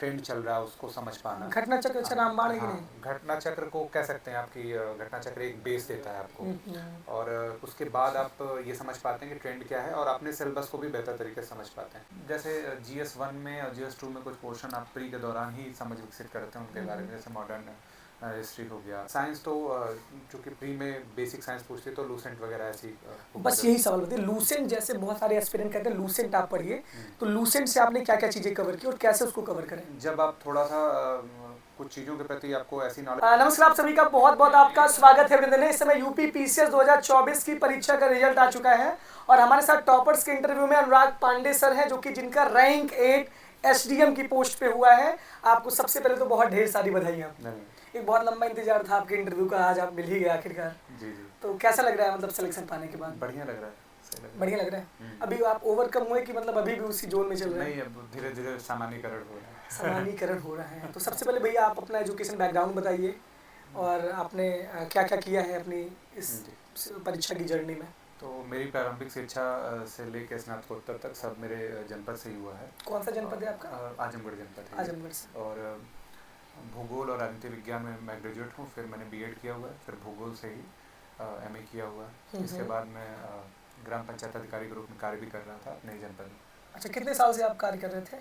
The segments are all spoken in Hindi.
ट्रेंड चल रहा है उसको समझ पाना। घटना चक्र अच्छा रामबाण है कि हाँ, नहीं? घटना चक्र को कह सकते हैं आपकी घटना चक्र एक बेस देता है आपको, और उसके बाद आप ये समझ पाते हैं कि ट्रेंड क्या है और अपने सिलेबस को भी बेहतर तरीके से समझ पाते हैं। जैसे GS1 में और GS2 में कुछ पोर्शन आप प्री के दौरान ही समझ विकसित करते हैं उनके बारे में, जैसे मॉडर्न हिस्ट्री हो गया। साइंस तो चूँकि प्री में बेसिक साइंस पूछती है तो लूसेंट वगैरह ऐसी बस यही सवाल होती है, लूसेंट जैसे बहुत सारे एस्पिरेंट कहते हैं लूसेंट आप पढ़िए, तो लूसेंट से आपने क्या क्या चीजें कवर की और कैसे उसको कवर करें? जब आप थोड़ा सा कुछ चीज़ों के प्रति आपको ऐसी नॉलेज। नमस्कार आप सभी का बहुत बहुत आपका स्वागत है वृंदने। इस समय यूपी PCS 2024 की परीक्षा का रिजल्ट आ चुका है और हमारे साथ टॉपर्स के इंटरव्यू में अनुराग पांडे सर हैं, जो कि जिनका रैंक 8 SDM की पोस्ट पे हुआ है। आपको सबसे पहले तो बहुत ढेर सारी बधाइयाँ। एक बहुत लंबा इंतजार था आपके इंटरव्यू का, आज आप मिल ही गए आखिरकार। जी जी। तो कैसा लग रहा है, मतलब सिलेक्शन पाने के बाद? बढ़िया लग रहा है, बढ़िया लग रहा है। अभी आप ओवरकम हुए कि मतलब अभी भी उसी जोन में चल रहे हैं? नहीं, अब धीरे धीरे सामान्यीकरण हो रहा है। सामान्यीकरण हो रहा है। तो सबसे पहले भैया आप अपना एजुकेशन बैकग्राउंड बताइए और आपने क्या क्या किया है अपनी इस परीक्षा की जर्नी में। तो मेरी प्रारंभिक शिक्षा से लेकर स्नातकोत्तर तक सब मेरे जनपद से ही हुआ है। कौन सा जनपद है आपका? आजमगढ़ जनपद है। आजमगढ़ से। और भूगोल और राजनीति विज्ञान में मैं ग्रेजुएट हूँ, फिर मैंने BEd किया हुआ है, फिर भूगोल से ही MA किया हुआ है। इसके बाद मैं ग्राम पंचायत अधिकारी के रूप में कार्य भी कर रहा था अपने जनपद में। अच्छा, कितने साल से आप कार्य कर रहे थे?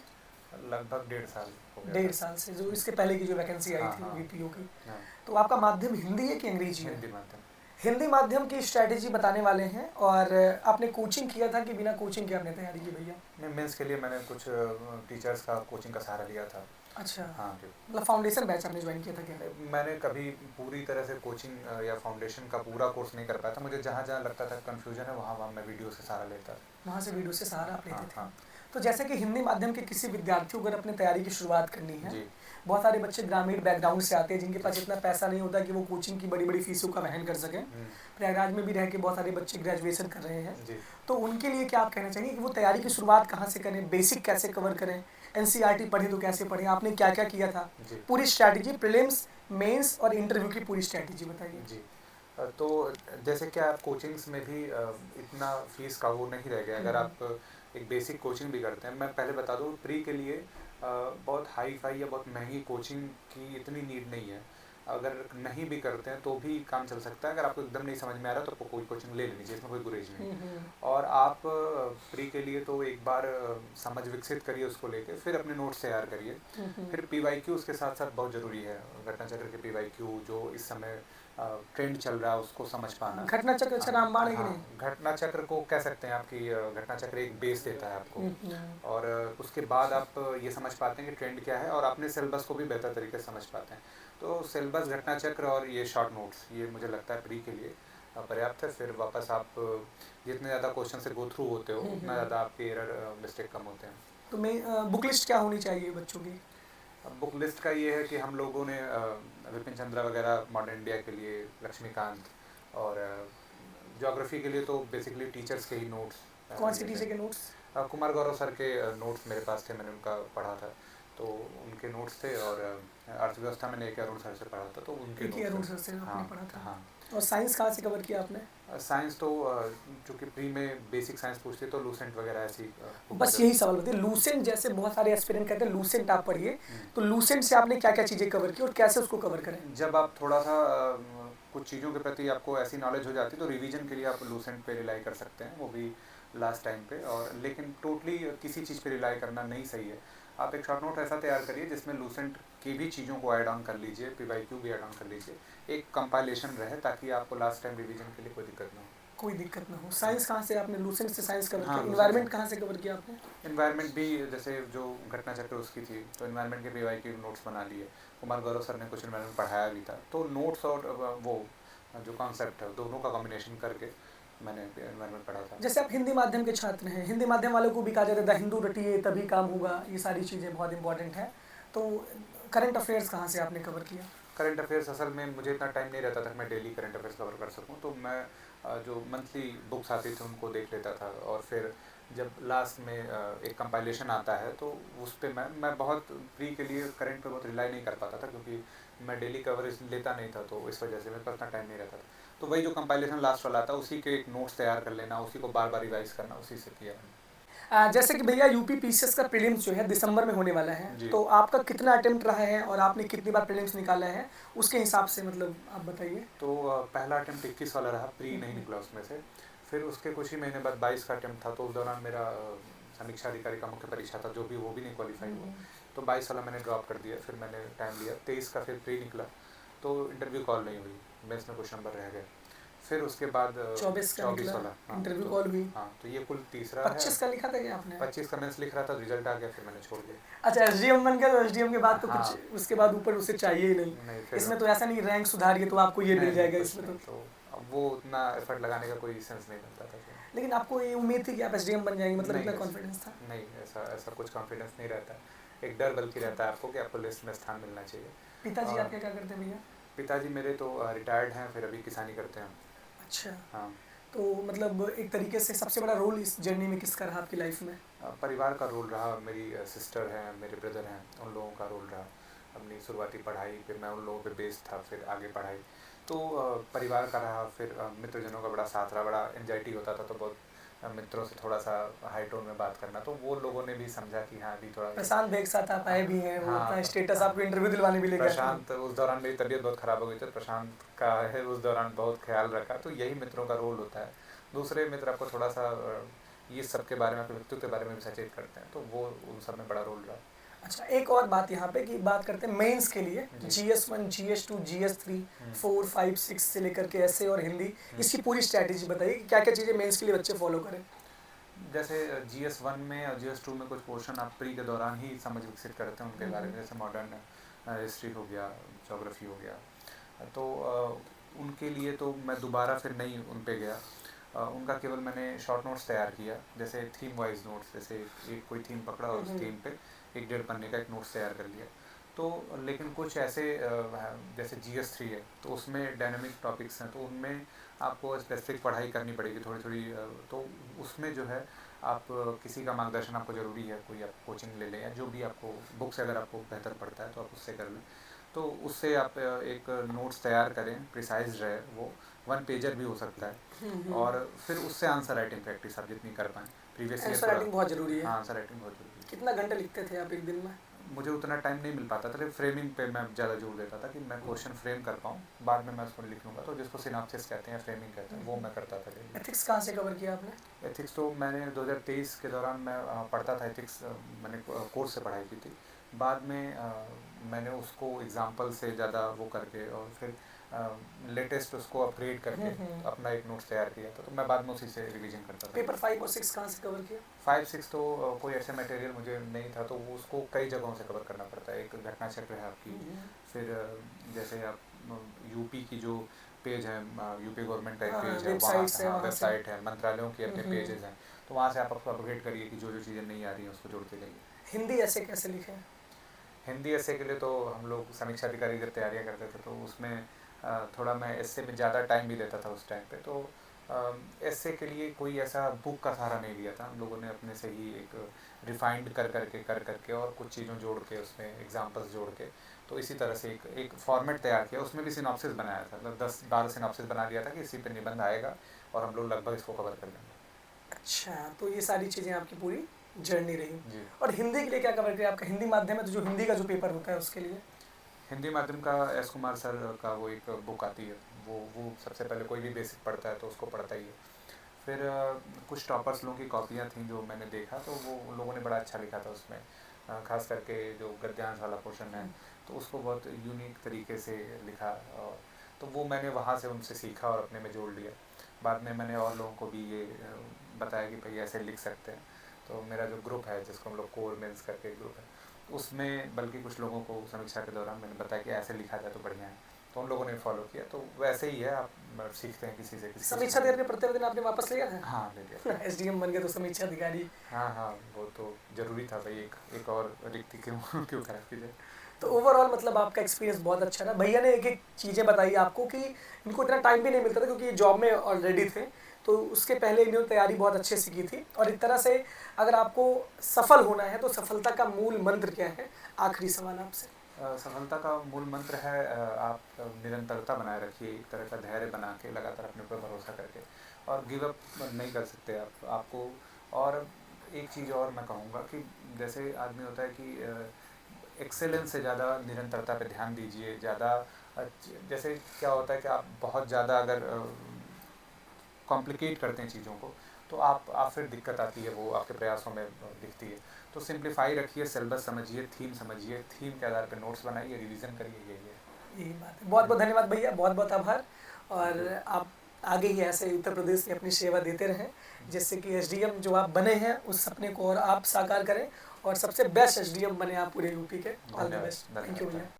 लगभग 1.5 साल हो गया। 1.5 साल से, जो इसके पहले की जो वैकेंसी आई थी VPO की। तो आपका माध्यम हिंदी है कि अंग्रेजी है? हिंदी माध्यम। हिंदी माध्यम की स्ट्रैटेजी बताने वाले हैं। और आपने कोचिंग किया था कि बिना कोचिंग के आपने तैयारी की भैया? नहीं, मेंस के लिए मैंने कुछ टीचर्स का कोचिंग का सहारा लिया था। अच्छा, हाँ जी। मतलब फाउंडेशन बैच आपने ज्वाइन किया था क्या? मैंने कभी पूरी तरह से कोचिंग या फाउंडेशन का पूरा कोर्स नहीं कर पाया था। मुझे जहाँ जहाँ लगता था कन्फ्यूजन है वहाँ मैं वीडियो से सहारा लेता। वहाँ से वीडियो से सहारा आप लेते थे। हाँ। तो जैसे कि हिंदी माध्यम के किसी विद्यार्थी को अगर अपनी तैयारी की शुरुआत करनी है जी। बहुत सारे बच्चे ग्रामीण बैकग्राउंड से आते हैं जिनके पास इतना पैसा नहीं होता कि वो कोचिंग की बड़ी बड़ी फीसों का वहन कर सकें। प्रयागराज में भी रह के बहुत सारे बच्चे ग्रेजुएशन कर रहे हैं जी। तो उनके लिए क्या आप कहना चाहेंगे कि वो तैयारी की शुरुआत कहाँ से करें, बेसिक कैसे कवर करें, NCERT पढ़े तो कैसे पढ़ें, आपने क्या क्या किया था? पूरी स्ट्रैटेजी, प्रीलिम्स, मेंस और इंटरव्यू की पूरी स्ट्रैटेजी बताइए। जी। तो जैसे कि आप कोचिंग्स में भी इतना फीस का वो नहीं रह गया अगर आप एक बेसिक कोचिंग भी करते हैं। मैं पहले बता दूँ, प्री के लिए बहुत हाई फाई या बहुत महंगी कोचिंग की इतनी नीड नहीं है। अगर नहीं भी करते हैं तो भी काम चल सकता है। अगर आपको एकदम नहीं समझ में आ रहा तो आपको कोई कोचिंग ले लेनी चाहिए, इसमें कोई गुरेज नहीं। और आप प्री के लिए तो एक बार समझ विकसित करिए उसको लेके, फिर अपने नोट्स तैयार करिए। फिर PYQ उसके साथ साथ बहुत ज़रूरी है। घटना चक्र के PYQ जो इस समय ट्रेंड चल रहा है उसको समझ पाना। घटना चक्र अच्छा रामबाण है कि नहीं? घटना चक्र को कह सकते हैं आपकी घटना चक्र एक बेस देता है आपको, और उसके बाद आप ये समझ पाते हैं कि ट्रेंड क्या है और अपने सिलेबस को भी बेहतर तरीके से समझ पाते हैं। तो सिलेबस, घटना चक्र और ये शॉर्ट नोट्स, ये मुझे लगता है प्री के लिए पर्याप्त है। फिर वापस आप जितने ज़्यादा क्वेश्चन से गो थ्रू होते हो उतना ज़्यादा आपके एरर मिस्टेक कम होते हैं। तो मैं बुक लिस्ट क्या होनी चाहिए बच्चों की? बुक लिस्ट का ये है कि हम लोगों ने विपिन चंद्रा वगैरह, मॉडर्न इंडिया के लिए लक्ष्मीकांत, और ज्योग्राफी के लिए तो बेसिकली टीचर्स के ही नोट्स। कौन से टीचर के नोट्स? कुमार गौरव सर के नोट्स मेरे पास थे, मैंने उनका पढ़ा था तो उनके नोट्स थे। और अर्थव्यवस्था मैंने एक अरुण सर से पढ़ा था तो उनके अरुण सर से आपने पढ़ा था। हाँ। और साइंस कहाँ से कवर किया आपने? साइंस तो चूँकि प्री में बेसिक साइंस पूछती है तो लूसेंट वगैरह ऐसी। बस यही सवाल होती है, लूसेंट जैसे बहुत सारे एस्पिरेंट कहते हैं लूसेंट आप पढ़िए, तो लूसेंट से आपने क्या क्या चीज़ें कवर की और कैसे उसको कवर करें? जब आप थोड़ा सा कुछ चीज़ों के प्रति आपको ऐसी नॉलेज हो जाती है तो रिवीजन के लिए आप लूसेंट पे रिलाई कर सकते हैं, वो भी लास्ट टाइम पे। और लेकिन टोटली किसी चीज़ पे रिलाई करना नहीं सही है। आप एक शॉर्ट नोट ऐसा तैयार करिए जिसमें लूसेंट की भी चीज़ों को ऐड ऑन कर लीजिए, PYQ भी ऐड ऑन कर लीजिए, एक कंपाइलेशन रहे ताकि आपको लास्ट टाइम रिवीजन के लिए कोई दिक्कत ना हो। कोई दिक्कत ना हो। साइंस कहाँ से आपने लूसेंट से साइंस कवर किया? इन्वायरमेंट कहाँ से कवर किया आपने? इन्वायरमेंट भी जैसे जो घटना चक्र उसकी थी तो इन्वायरमेंट के PYQ नोट्स बना लिए। कुमार गौरव सर ने कुछ इन्वायरमेंट पढ़ाया भी था तो नोट्स और वो जो कॉन्सेप्ट है दोनों का कॉम्बिनेशन करके मैंने इन्वायरमेंट पढ़ा था। जैसे आप हिंदी माध्यम के छात्र हैं, हिंदी माध्यम वालों को भी कहा जाता है हिंदू रटिए तभी काम होगा, ये सारी चीज़ें बहुत इंपॉर्टेंट है। तो करंट अफेयर्स कहाँ से आपने कवर किया? करंट अफेयर्स असल में मुझे इतना टाइम नहीं रहता था कि मैं डेली करंट अफेयर्स कवर कर सकूं, तो मैं जो मंथली बुक्स आती थी उनको देख लेता था। और फिर जब लास्ट में एक कंपाइलेशन आता है तो उस पर मैं बहुत प्री के लिए करंट पे बहुत रिलाई नहीं कर पाता था क्योंकि मैं डेली कवरेज लेता नहीं था, तो इस वजह से मेरे पास इतना टाइम नहीं रहता था। तो वही जो कंपाइलेशन लास्ट वाला आता उसी के एक नोट्स तैयार कर लेना, उसी को बार बार रिवाइज करना, उसी से किया। जैसे कि भैया यूपी पीसीएस का प्रीलिम्स जो है दिसंबर में होने वाला है, जी। तो आपका कितना अटेम्प्ट रहा है और आपने कितनी बार प्रीलिम्स निकाला है, उसके हिसाब से मतलब आप बताइए। तो पहला अटेम्प्ट 21 वाला रहा, प्री नहीं निकला उसमें से। फिर उसके कुछ ही महीने बाद 22 का अटेम्प्ट था, तो उस दौरान मेरा समीक्षा अधिकारी का मुख्य परीक्षा था, जो भी वो भी नहीं क्वालिफाई हुआ, तो 22 वाला मैंने ड्रॉप कर दिया। फिर मैंने टाइम लिया, 23 का फिर प्री निकला, तो इंटरव्यू कॉल नहीं हुई, मेंस में कुछ नंबर रह गए। फिर उसके बाद 24 का 24 निकला, वाला, हाँ, इंटरव्यू तो कॉल हुई। हाँ, तो ये कुल तीसरा है। 25 का लिखा था क्या आपने? 25 का मेंस लिख रहा था, रिजल्ट आ गया, फिर मैंने छोड़ दिया। अच्छा, एसडीएम बन गया तो एसडीएम के बाद तो हाँ। कुछ उसके बाद ऊपर उसे चाहिए ही नहीं। नहीं, फिर इसमें तो ऐसा नहीं रैंक सुधारिए तो आपको ये मिल जाएगा, कुछ इसमें नहीं, तो। तो अब वो उतना एफर्ट लगाने का कोई सेंस नहीं बनता था फिर। लेकिन आपको ये उम्मीद थी कि आप एसडीएम बन जाएंगे, मतलब नहीं, इतना ऐसा- कॉन्फिडेंस था? नहीं, ऐसा ऐसा कुछ कॉन्फिडेंस नहीं रहता है। एक डर बल्कि रहता है आपको कि आपको लिस्ट में स्थान मिलना चाहिए। पिताजी और आपके क्या करते हैं भैया? पिताजी मेरे तो रिटायर्ड हैं, फिर अभी किसानी करते हैं। अच्छा, हाँ। तो मतलब एक तरीके से सबसे बड़ा रोल इस जर्नी में किसका रहा आपकी लाइफ में? परिवार का रोल रहा, मेरी सिस्टर हैं, मेरे ब्रदर हैं, उन लोगों का रोल रहा। अपनी शुरुआती पढ़ाई, फिर मैं उन लोगों पे बेस्ड था, फिर आगे पढ़ाई, तो परिवार का रहा। फिर मित्रजनों का बड़ा साथ रहा, बड़ा एंजाइटी होता था, तो बहुत मित्रों से थोड़ा सा हाई टोन में बात करना, तो वो लोगों ने भी समझा कि हाँ, अभी थोड़ा। प्रशांत बेग साथ आप आए भी हैं, वो हाँ, अपना स्टेटस आपको इंटरव्यू दिलवाने भी ले गए थे। प्रशांत, उस दौरान मेरी तबीयत बहुत ख़राब हो गई थी, प्रशांत का है उस दौरान बहुत ख्याल रखा, तो यही मित्रों का रोल होता है। दूसरे मित्र आपको थोड़ा सा ये सब के बारे में, अपने व्यक्तित्व के बारे में भी सचेत करते हैं, तो वो उन सब में बड़ा रोल रहा। अच्छा, एक और बात यहाँ पे कि बात करते हैं मेंस के लिए, जी। GS1, GS2, GS3, 4, 5, 6 से लेकर के ऐसे और हिंदी, इसकी पूरी स्ट्रैटेजी बताइए कि क्या क्या चीज़ें मेंस के लिए बच्चे फॉलो करें। जैसे GS1 में और GS2 में कुछ पोर्शन आप प्री के दौरान ही समझ विकसित करते हैं उनके बारे में, जैसे मॉडर्न हिस्ट्री हो गया, जोग्राफी हो गया, तो उनके लिए तो मैं दोबारा फिर नहीं उन पे गया। उनका केवल मैंने शॉर्ट नोट्स तैयार किया, जैसे थीम वाइज नोट्स, जैसे एक कोई थीम पकड़ा और उस थीम पे 1-1.5 पन्ने का एक नोट्स तैयार कर लिया। तो लेकिन कुछ ऐसे जैसे GS3 है, तो उसमें डायनामिक टॉपिक्स हैं, तो उनमें आपको स्पेसिफिक पढ़ाई करनी पड़ेगी थोड़ी थोड़ी, तो उसमें जो है आप किसी का मार्गदर्शन आपको ज़रूरी है, कोई आप कोचिंग ले लें, या जो भी आपको बुक्स अगर आपको बेहतर पड़ता है तो आप उससे कर लें, तो उससे आप एक नोट्स तैयार करें, प्रिसाइज रहे वो, 1 पेजर भी हो सकता है, और फिर उससे आंसर राइटिंग प्रैक्टिस आप जितनी कर पाएँ। प्रीवियस ईयर आंसर राइटिंग बहुत ज़रूरी है। हाँ, आंसर राइटिंग बहुत ज़रूरी है। कितना घंटे लिखते थे आप एक दिन में? मुझे उतना टाइम नहीं मिल पाता था, लेकिन फ्रेमिंग पे मैं ज़्यादा जोर देता था कि मैं क्वेश्चन फ्रेम कर पाऊँ, बाद में मैं उसको लिख लूँगा, तो जिसको सिनॉप्सिस कहते हैं, फ्रेमिंग कहते हैं, वो मैं करता था डेली। एथिक्स कहाँ से कवर किया आपने? एथिक्स तो मैंने 2023 के दौरान मैं पढ़ता था एथिक्स, मैंने कोर्स से पढ़ाई की थी। बाद में मैंने उसको एग्जाम्पल से ज़्यादा वो करके, और फिर लेटेस्ट उसको अपग्रेड करके अपना एक नोट्स तैयार किया था, तो मैं बाद में उसी से रिवीजन करता था। पेपर 5 और 6 कहाँ से कवर किया? 5-6 तो कोई ऐसे मटेरियल मुझे नहीं था, तो वो उसको कई जगहों से कवर करना पड़ता है। एक घटना चक्र है आपकी, फिर जैसे आप यूपी की जो पेज है, यूपी गवर्नमेंट का एक पेज है, वहाँ वेबसाइट्स है, वहाँ से। वेबसाइट है, मंत्रालयों के अपने पेजेस हैं, तो वहाँ से आप अपग्रेड करिए कि जो जो चीज़ें नहीं आ रही हैं उसको जोड़ते जाइए। हिंदी ऐसे कैसे लिखे? हिंदी ऐसे के लिए तो हम लोग समीक्षा अधिकारी जब तैयारियाँ करते थे, तो उसमें थोड़ा मैं ऐसे में ज़्यादा टाइम भी देता था उस टाइम पे, तो ऐसे के लिए कोई ऐसा बुक का सहारा नहीं लिया था। हम लोगों ने अपने से ही एक रिफाइंड कर करके और कुछ चीज़ों जोड़ के, उसमें एग्जांपल्स जोड़ के, तो इसी तरह से एक फॉर्मेट तैयार किया। उसमें भी सिनॉप्सिस बनाया था, मतलब 10-12 सिनॉप्सिस बना लिया था कि इसी पे निबंध आएगा और हम लोग लगभग इसको कवर कर लेंगे। अच्छा, तो ये सारी चीज़ें आपकी पूरी जर्नी रही। जी। और हिंदी के लिए क्या कवर किया आपका? हिंदी माध्यम है तो जो हिंदी का जो पेपर होता है उसके लिए? हिंदी माध्यम का एस कुमार सर का वो एक बुक आती है, वो सबसे पहले कोई भी बेसिक पढ़ता है तो उसको पढ़ता ही है। फिर कुछ टॉपर्स लोगों की कॉपियाँ थीं जो मैंने देखा, तो वो उन लोगों ने बड़ा अच्छा लिखा था उसमें, खास करके जो गद्यांश वाला पोर्शन है, तो उसको बहुत यूनिक तरीके से लिखा, और तो वो मैंने वहाँ से उनसे सीखा और अपने में जोड़ लिया। बाद में मैंने और लोगों को भी ये बताया कि भाई ऐसे लिख सकते हैं, तो मेरा जो ग्रुप है, जिसको हम लोग कोर मेंस करके ग्रुप है, उसमें बल्कि कुछ लोगों को समीक्षा के दौरान मैंने बताया कि ऐसे लिखा जाए तो बढ़िया है, तो उन लोगों ने फॉलो किया। तो वैसे ही है, आप सीखते हैं किसी से किसी समीक्षा देने के प्रत्येक दिन आपने वापस लिया था? हाँ, ले लिया। एसडीएम बन गए तो समीक्षा अधिकारी। हाँ, वो तो ज़रूरी था भाई, एक और रिक्ति क्यों क्यों खराब की जाए। तो ओवरऑल मतलब आपका एक्सपीरियंस बहुत अच्छा रहा। भैया ने एक एक चीज़ें बताई आपको कि इनको इतना टाइम भी नहीं मिलता था क्योंकि ये जॉब में ऑलरेडी थे, तो उसके पहले इन्होंने तैयारी बहुत अच्छे से की थी। और एक तरह से अगर आपको सफल होना है तो सफलता का मूल मंत्र क्या है? आखिरी सवाल आपसे। सफलता का मूल मंत्र है, आप निरंतरता बनाए रखिए, एक तरह का धैर्य बना के, लगातार अपने ऊपर भरोसा करके, और गिव अप नहीं कर सकते आपको। और एक चीज़ और मैं कहूँगा कि जैसे आदमी होता है कि एक्सेलेंस से ज़्यादा निरंतरता पे ध्यान दीजिए। ज़्यादा जैसे क्या होता है कि आप बहुत ज़्यादा अगर कॉम्प्लिकेट करते हैं चीज़ों को, तो आप फिर दिक्कत आती है, वो आपके प्रयासों में दिखती है। तो सिंप्लीफाई रखिए, सिलेबस समझिए, थीम समझिए, थीम के आधार पर नोट्स बनाइए, रिवीजन करिए, यही है। यही बात है। बहुत बहुत धन्यवाद भैया, बहुत बहुत आभार। और आप आगे ही ऐसे उत्तर प्रदेश में अपनी सेवा देते रहें, जिससे कि एसडीएम जो आप बने हैं उस सपने को और आप साकार करें और सबसे बेस्ट एसडीएम बने आप पूरे यूपी के। ऑल द धन्यवाद, बेस्ट। थैंक यू धन्यवाद। भैया।